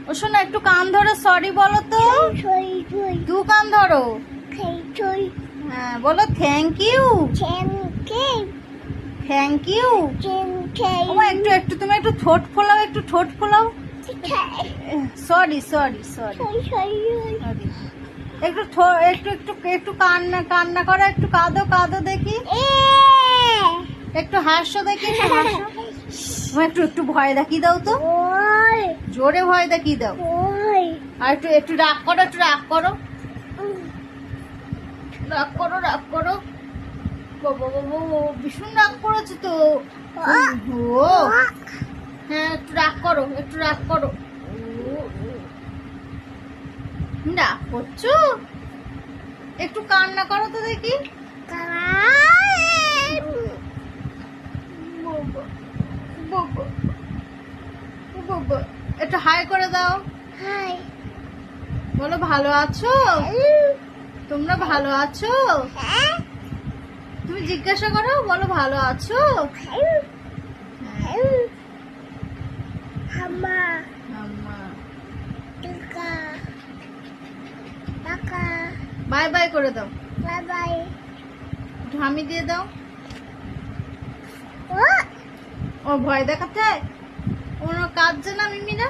ও শোনো একটু কান ধরো সরি বলো তো। দু কান ধরো। হ্যাঁ বলো থ্যাংক ইউ। Thank you. একটু একটু তুমি একটু ঠোঁট ফোলাও, একটু ঠোঁট ফোলাও। Sorry sorry sorry. একটু একটু একটু একটু কান্না কান্না করো, একটু কাঁদো কাঁদো দেখি। একটু হাসো দেখি, একটু হাসো। একটু একটু ভয় দেখিয়ে দাও তো, জোরে ভয় দেখিয়ে দাও। আর একটু একটু রাগ করো, একটু রাগ করো, রাগ করো, রাগ করো। বাবা বাবা ভীষণ রাগ করেছে তো। ও হ্যাঁ একটু রাগ করো, একটু রাগ করো। রাগ করছো, একটু কান্না করো তো দেখি। একটু হাই করে দাও। বলো ভালো আছো, তোমরা ভালো আছো? তুমি জিজ্ঞাসা করো, বলো ভালো আছো? বাই বাই করে দাও, একটু হামি দিয়ে দাও। ও ভয় দেখাতে ওনার কাঁদছে না মিমিরা।